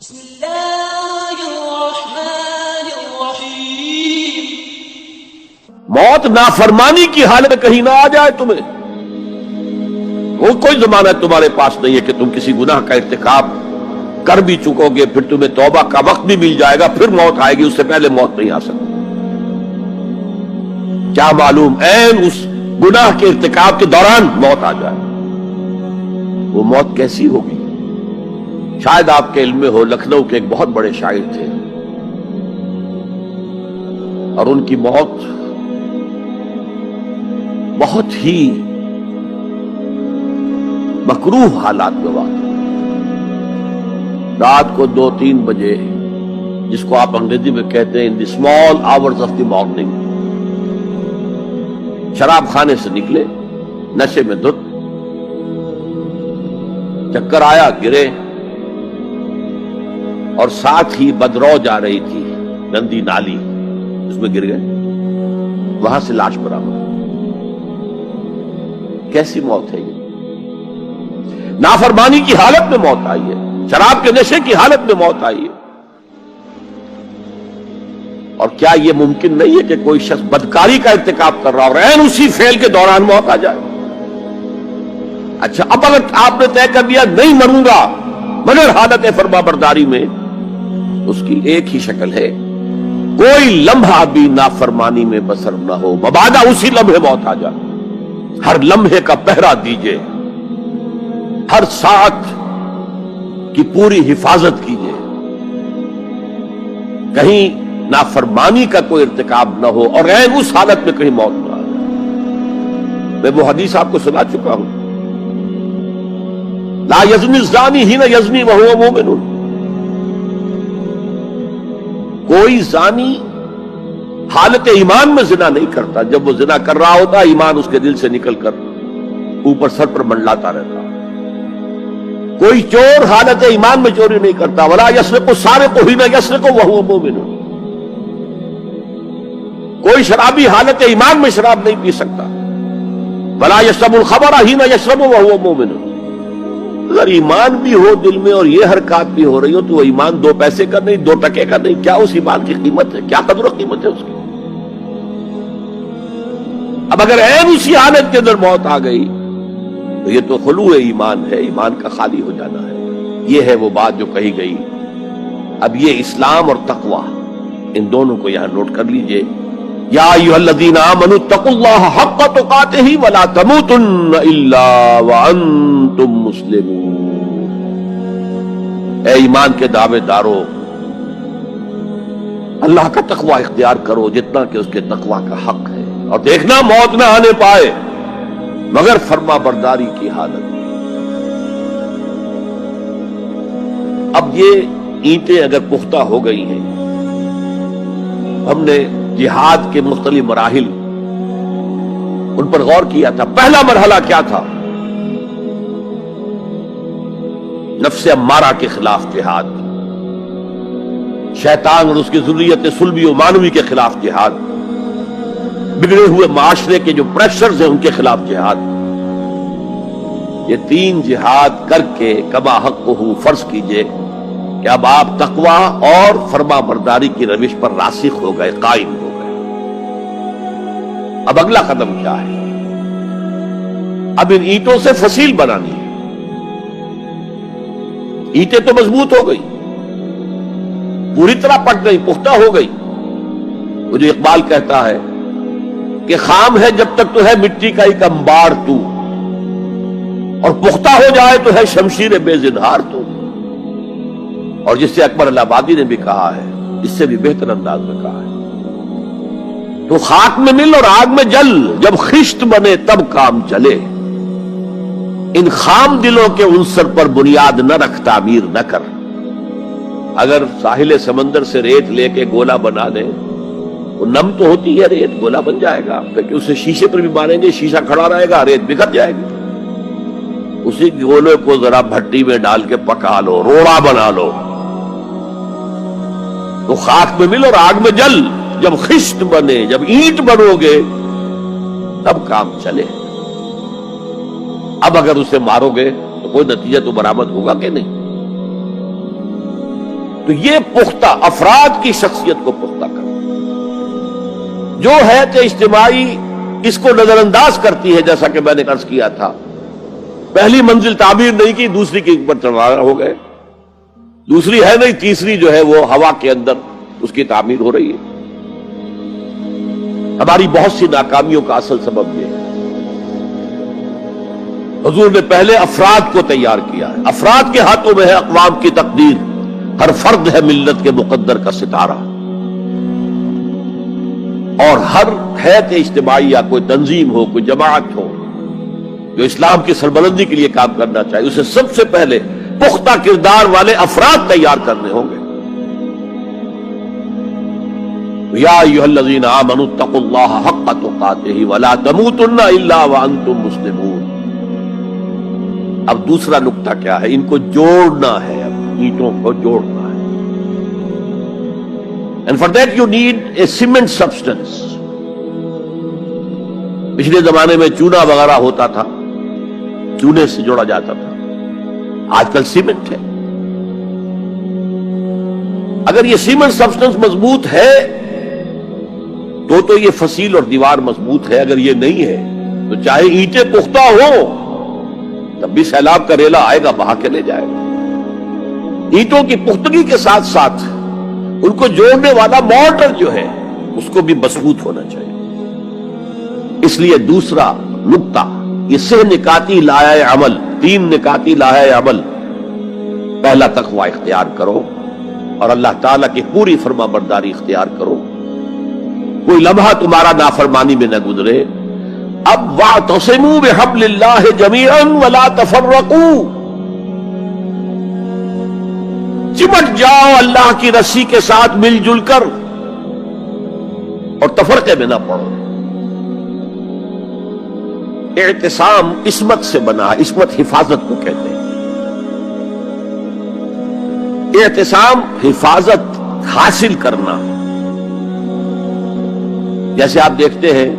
بسم اللہ الرحمن الرحیم۔ موت نافرمانی کی حالت میں کہیں نہ آ جائے تمہیں، وہ کوئی ضمانت تمہارے پاس نہیں ہے کہ تم کسی گناہ کا ارتکاب کر بھی چکو گے، پھر تمہیں توبہ کا وقت بھی مل جائے گا، پھر موت آئے گی، اس سے پہلے موت نہیں آ سکتی۔ کیا معلوم عین اس گناہ کے ارتکاب کے دوران موت آ جائے، وہ موت کیسی ہوگی؟ شاید آپ کے علم میں ہو، لکھنؤ کے ایک بہت بڑے شاعر تھے اور ان کی موت بہت ہی مکروہ حالات میں واقع، رات کو 2-3 بجے، جس کو آپ انگریزی میں کہتے ہیں in the small hours of the morning, شراب خانے سے نکلے، نشے میں دھت، چکر آیا، گرے، اور ساتھ ہی بدرو جا رہی تھی گندی نالی، اس میں گر گئے، وہاں سے لاش برآمد۔ کیسی موت ہے یہ؟ نافرمانی کی حالت میں موت آئی ہے، شراب کے نشے کی حالت میں موت آئی ہے۔ اور کیا یہ ممکن نہیں ہے کہ کوئی شخص بدکاری کا ارتکاب کر رہا اور عین اسی فعل کے دوران موت آ جائے؟ اچھا، اب اگر آپ نے طے کر دیا نہیں مروں گا مگر حالت فرما برداری میں، اس کی ایک ہی شکل ہے، کوئی لمحہ بھی نافرمانی میں بسر نہ ہو، مبادا اسی لمحے موت آ جائے۔ ہر لمحے کا پہرا دیجئے، ہر ساعت کی پوری حفاظت کیجئے، کہیں نافرمانی کا کوئی ارتکاب نہ ہو اور عین اس حالت میں کہیں موت نہ آ جائے۔ میں وہ حدیث آپ کو سنا چکا ہوں، لا یزنی الزانی حین یزنی وہو مومن، کوئی زانی حالت ایمان میں زنا نہیں کرتا، جب وہ زنا کر رہا ہوتا ایمان اس کے دل سے نکل کر اوپر سر پر منڈلاتا رہتا۔ کوئی چور حالت ایمان میں چوری نہیں کرتا، ولا یسرق السارق حین یسرق وہو مومن، کوئی شرابی حالت ایمان میں شراب نہیں پی سکتا، ولا یشرب الخمر حین یشرب وہو مومن۔ اگر ایمان بھی ہو دل میں اور یہ حرکات بھی ہو رہی ہو تو وہ ایمان 2 پیسے کا نہیں، 2 ٹکے کا نہیں، کیا اس ایمان کی قیمت ہے؟ کیا قدر و قیمت ہے اس کی؟ اب اگر عین اسی حالت کے اندر موت آ گئی تو یہ تو خلوع ایمان ہے، ایمان کا خالی ہو جانا ہے۔ یہ ہے وہ بات جو کہی گئی۔ اب یہ اسلام اور تقوی، ان دونوں کو یہاں نوٹ کر لیجئے۔ یا ایھا الذین آمنوا اتقوا اللہ حق تقاتہ ولا تموتن الا وانتم مسلمون۔ اے ایمان کے دعوے دارو، اللہ کا تقوی اختیار کرو جتنا کہ اس کے تقوی کا حق ہے، اور دیکھنا موت نہ آنے پائے مگر فرما برداری کی حالت۔ اب یہ اینٹیں اگر پختہ ہو گئی ہیں، ہم نے جہاد کے مختلف مراحل ان پر غور کیا تھا۔ پہلا مرحلہ کیا تھا؟ نفس امارہ کے خلاف جہاد، شیطان اور اس کی ذریت سلبی و مانوی کے خلاف جہاد، بگڑے ہوئے معاشرے کے جو پریشرز ہیں ان کے خلاف جہاد۔ یہ 3 جہاد کر کے کما حقہ فرض کیجئے کہ اب آپ تقوی اور فرما برداری کی روش پر راسخ ہو گئے، قائم ہو گئے۔ اب اگلا قدم کیا ہے؟ اب ان اینٹوں سے فصیل بنانی ہے۔ اینٹیں تو مضبوط ہو گئی، پوری طرح پٹ گئی، پختہ ہو گئی۔ وہ جو اقبال کہتا ہے کہ خام ہے جب تک تو ہے مٹی کا ایک انبار تو، اور پختہ ہو جائے تو ہے شمشیر بے زنہار تو۔ اور جس سے اکبر الہ آبادی نے بھی کہا ہے، اس سے بھی بہتر انداز میں کہا ہے، تو خاک میں مل اور آگ میں جل، جب خشت بنے تب کام چلے، ان خام دلوں کے عنصر پر بنیاد نہ رکھ، تعمیر نہ کر۔ اگر ساحل سمندر سے ریت لے کے گولا بنا دیں، وہ نم تو ہوتی ہے ریت، گولا بن جائے گا، پھر اسے شیشے پر بھی ماریں گے، شیشہ کھڑا رہے گا، ریت بکھر جائے گی۔ اسی گولے کو ذرا بھٹی میں ڈال کے پکا لو، روڑا بنا لو، تو خاک میں مل اور آگ میں جل، جب خشت بنے، جب اینٹ بنو گے تب کام چلے۔ اب اگر اسے مارو گے تو کوئی نتیجہ تو برآمد ہوگا کہ نہیں؟ تو یہ پختہ افراد کی شخصیت کو پختہ کرنا جو ہے کہ اجتماعی اس کو نظر انداز کرتی ہے، جیسا کہ میں نے عرض کیا تھا، پہلی منزل تعمیر نہیں کی، دوسری کے اوپر چڑھا ہو گئے، دوسری ہے نہیں، تیسری جو ہے وہ ہوا کے اندر اس کی تعمیر ہو رہی ہے۔ ہماری بہت سی ناکامیوں کا اصل سبب یہ ہے۔ حضور نے پہلے افراد کو تیار کیا ہے، افراد کے ہاتھوں میں ہے اقوام کی تقدیر، ہر فرد ہے ملت کے مقدر کا ستارہ، اور ہر حیث اجتماعی یا کوئی تنظیم ہو، کوئی جماعت ہو جو اسلام کی سربلندی کے لیے کام کرنا چاہیے، اسے سب سے پہلے پختہ کردار والے افراد تیار کرنے ہوں گے۔ یا ایھا الذین آمنوا اتقوا اللہ حق تقاتہ ولا تموتن الا وانتم مسلمون۔ اب دوسرا نقطہ کیا ہے؟ ان کو جوڑنا ہے، اب اینٹوں کو جوڑنا ہے۔ And for that you need a cement substance۔ پچھلے زمانے میں چونا وغیرہ ہوتا تھا، چونے سے جوڑا جاتا تھا، آج کل سیمنٹ ہے۔ اگر یہ سیمنٹ سبسٹنس مضبوط ہے تو یہ فصیل اور دیوار مضبوط ہے، اگر یہ نہیں ہے تو چاہے اینٹیں پختہ ہو تب بھی سیلاب کا ریلا آئے گا، بہا کے لے جائے گا۔ اینٹوں کی پختگی کے ساتھ ساتھ ان کو جوڑنے والا مورٹر جو ہے اس کو بھی مضبوط ہونا چاہیے۔ اس لیے دوسرا نقطہ، یہ سہ نکاتی لائحہ عمل، 3 نکاتی لائحہ عمل۔ پہلا تقوی اختیار کرو اور اللہ تعالیٰ کی پوری فرما برداری اختیار کرو، کوئی لمحہ تمہارا نافرمانی میں نہ گزرے۔ اب واعتصموا بحبل اللہ جمیعا ولا تفرقوا، چمٹ جاؤ اللہ کی رسی کے ساتھ مل جل کر اور تفرقے میں نہ پڑو۔ اعتصام عصمت سے بنا ہے، عصمت حفاظت کو کہتے ہیں۔ اعتصام حفاظت حاصل کرنا، جیسے آپ دیکھتے ہیں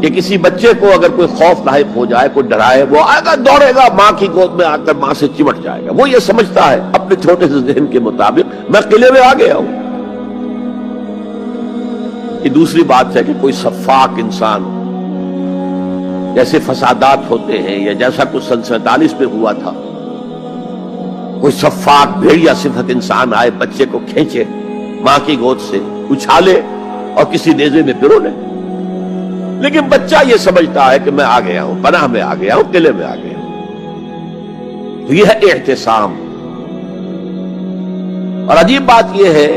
کہ کسی بچے کو اگر کوئی خوف لاحق ہو جائے، کوئی ڈرائے، وہ آئے گا، دوڑے گا ماں کی گود میں آ کر ماں سے چمٹ جائے گا۔ وہ یہ سمجھتا ہے اپنے چھوٹے سے ذہن کے مطابق میں قلعے میں آ گیا ہوں۔ یہ دوسری بات ہے کہ کوئی شفاق انسان، جیسے فسادات ہوتے ہیں یا جیسا کچھ سن 47 میں ہوا تھا، کوئی شفاق بھیڑیا صفت انسان آئے، بچے کو کھینچے ماں کی گود سے، اچھالے اور کسی نیزے میں پرو لے۔ لیکن بچہ یہ سمجھتا ہے کہ میں آ گیا ہوں، پناہ میں آ گیا ہوں، قلعے میں آ گیا ہوں۔ تو یہ ہے اعتصام۔ اور عجیب بات یہ ہے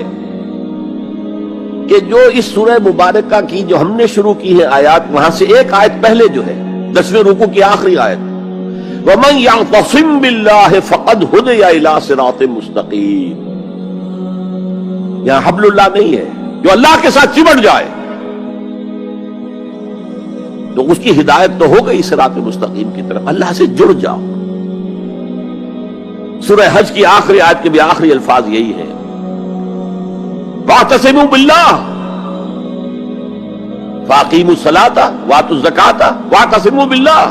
کہ جو اس سورہ مبارکہ کی جو ہم نے شروع کی ہے آیات، وہاں سے ایک آیت پہلے جو ہے 10ویں رکوع کی آخری آیت، وَمَن يَعْتَصِم بِاللَّهِ فَقَدْ هُدِيَ إِلَىٰ صِرَاطٍ مُسْتَقِيمٍ۔ یہاں حبل اللہ نہیں ہے، جو اللہ کے ساتھ چمٹ جائے تو اس کی ہدایت تو ہو گئی صراط مستقیم کی طرف، اللہ سے جڑ جاؤ۔ سورہ حج کی آخری آیت کے بھی آخری الفاظ یہی ہے، وَاعْتَصِمُوا بِاللَّهِ فَأَقِیمُوا الصَّلَاةَ وَآتُوا الزَّکَاةَ وَاعْتَصِمُوا بِاللَّهِ۔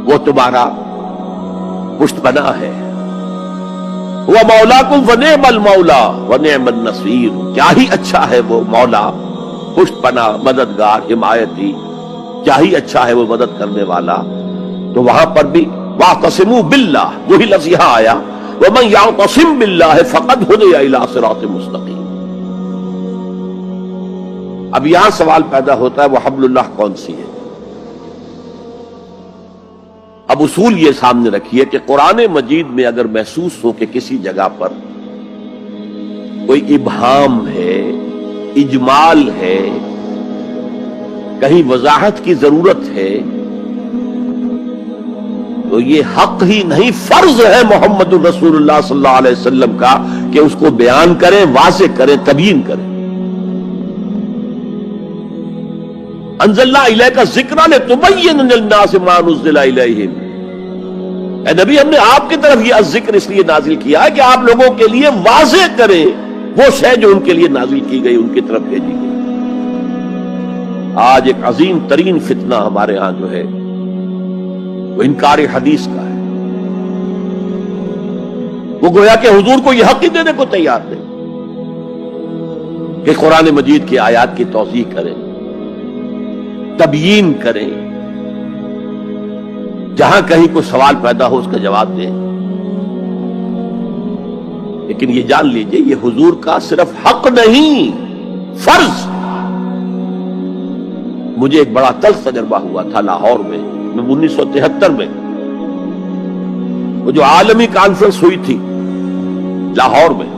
وہ تمہارا پشت پناہ ہے، وہ مولاکم فنعم المولا ونعم النصیر، کیا ہی اچھا ہے وہ مولا، پشت پناہ، مددگار، حمایتی، کیا ہی اچھا ہے وہ مدد کرنے والا۔ تو وہاں پر بھی واعتصموا باللہ، وہی لفظ یہاں آیا، ومن یعتصم باللہ فقد ہدی الی صراط مستقیم۔ اب یہاں سوال پیدا ہوتا ہے وہ حبل اللہ کون سی ہے؟ اب اصول یہ سامنے رکھیے کہ قرآن مجید میں اگر محسوس ہو کہ کسی جگہ پر کوئی ابہام ہے، اجمال ہے، کہیں وضاحت کی ضرورت ہے، تو یہ حق ہی نہیں فرض ہے محمد الرسول اللہ صلی اللہ علیہ وسلم کا کہ اس کو بیان کریں، واضح کریں، تبیین کریں۔ انزلنا الیک الذکر لتبین للناس ما نزل الیہم۔ اے نبی، ہم نے آپ کی طرف یہ الذکر اس لیے نازل کیا ہے کہ آپ لوگوں کے لیے واضح کریں وہ شے جو ان کے لیے نازل کی گئی، ان کی طرف بھیجی گئی۔ آج ایک عظیم ترین فتنہ ہمارے ہاں جو ہے وہ انکار حدیث کا ہے۔ وہ گویا کہ حضور کو یہ حق ہی دینے کو تیار نہیں کہ قرآن مجید کی آیات کی توضیح کریں، تبیین کریں، جہاں کہیں کوئی سوال پیدا ہو اس کا جواب دیں۔ لیکن یہ جان لیجئے یہ حضور کا صرف حق نہیں، فرض۔ مجھے ایک بڑا تلخ تجربہ ہوا تھا لاہور میں 1973 میں، وہ جو عالمی کانفرنس ہوئی تھی لاہور میں،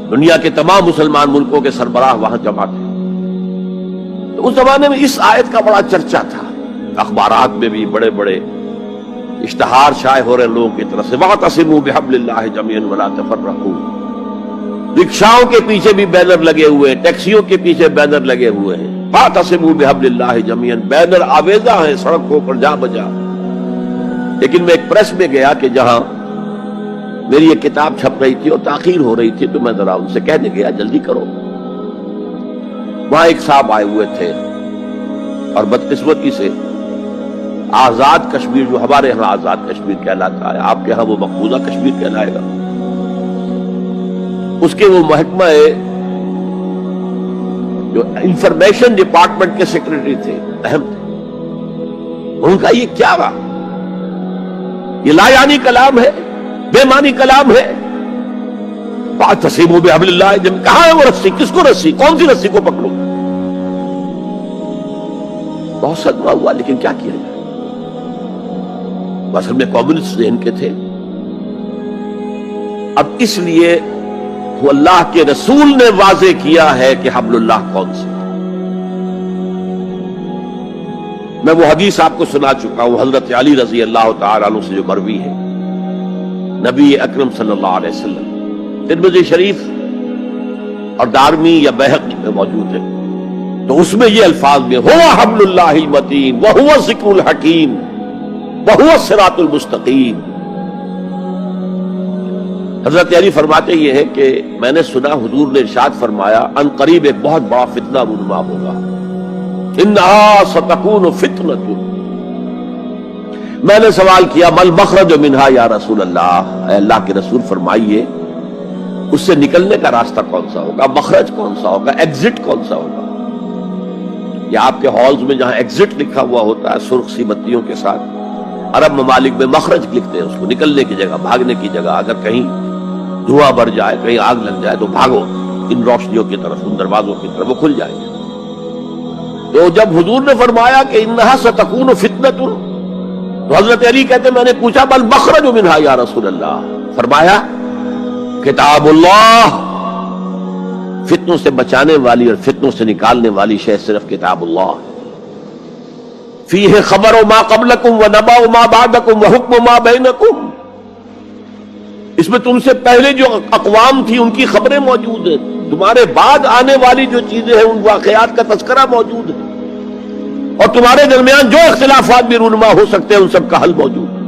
دنیا کے تمام مسلمان ملکوں کے سربراہ وہاں جمع تھے۔ تو اس زمانے میں اس آیت کا بڑا چرچا تھا، اخبارات میں بھی بڑے بڑے اشتہار شائع ہو رہے لوگوں کی طرف سے، وَاعْتَصِمُوا بِحَبْلِ اللَّهِ جَمِيعًا وَلَا تَفَرَّقُوا۔ رکشاؤں کے پیچھے بھی بینر لگے ہوئے ہیں، ٹیکسیوں کے پیچھے بینر لگے ہوئے ہیں، وَاعْتَصِمُوا بِحَبْلِ اللَّهِ جَمِيعًا، بینر آویزاں ہیں سڑکوں پر جا بجا۔ لیکن میں ایک پریس میں گیا کہ جہاں میری ایک کتاب چھپ رہی تھی اور تاخیر ہو رہی تھی، تو میں ذرا ان سے کہنے گیا جلدی کرو۔ وہاں ایک صاحب آئے ہوئے تھے اور بدقسمتی سے آزاد کشمیر، جو ہمارے ہاں آزاد کشمیر کہلاتا ہے، آپ کے ہاں وہ مقبوضہ کشمیر کہلائے گا، اس کے وہ محکمہ جو انفارمیشن ڈپارٹمنٹ کے سیکرٹری تھے، اہم تھے۔ ان کا یہ کیا رہا؟ یہ لا یعنی کلام ہے، بے معنی کلام ہے۔ فَاعْتَصِمُوا بِحَبْلِ اللَّهِ جَمِيعًا، کہاں ہے وہ رسی؟ کس کو رسی؟ کون سی رسی کو پکڑوں؟ بہت صدمہ ہوا، لیکن کیا کیا جائے؟ اصل میں کمیونسٹ ذہن کے تھے۔ اب اس لیے وہ اللہ کے رسول نے واضح کیا ہے کہ حبل اللہ کون سی۔ میں وہ حدیث آپ کو سنا چکا ہوں، حضرت علی رضی اللہ تعالیٰ عنہ سے جو مروی ہے، نبی اکرم صلی اللہ علیہ وسلم، ترمذی شریف اور دارمی یا بیہقی میں موجود ہے، تو اس میں یہ الفاظ میں ہوا حبل اللہ المتین وہو ذکر الحکیم وہو الصراط المستقیم۔ حضرت علی فرماتے یہ ہے کہ میں نے سنا حضور نے ارشاد فرمایا ان قریب ایک بہت بڑا فتنہ رونما ہوگا، انہا ستکون فتنۃ۔ میں نے سوال کیا مل مخرج منہا یا رسول اللہ، اے اللہ کے رسول فرمائیے اس سے نکلنے کا راستہ کون سا ہوگا، مخرج کون سا ہوگا، ایگزٹ کون سا ہوگا؟ یا آپ کے ہالز میں جہاں ایگزٹ لکھا ہوا ہوتا ہے سرخ سی بتیوں کے ساتھ، عرب ممالک میں مخرج لکھتے ہیں اس کو، نکلنے کی جگہ، بھاگنے کی جگہ، اگر کہیں دھواں بڑھ جائے، کہیں آگ لگ جائے تو بھاگو ان روشنیوں کی طرف، ان دروازوں کی طرف، وہ کھل جائیں گے۔ تو جب حضور نے فرمایا کہ انہا ستکون فتنۃ، تو حضرت علی کہتے میں نے پوچھا بل مخرج منہا یا رسول اللہ، فرمایا کتاب اللہ، فتنوں سے بچانے والی اور فتنوں سے نکالنے والی شے صرف کتاب اللہ ہے۔ فیہ خبر ما قبلکم و نبأ ما بعدکم و حکم ما بینکم، اس میں تم سے پہلے جو اقوام تھی ان کی خبریں موجود ہیں، تمہارے بعد آنے والی جو چیزیں ہیں ان واقعات کا تذکرہ موجود ہے، اور تمہارے درمیان جو اختلافات بھی رونما ہو سکتے ہیں ان سب کا حل موجود ہے۔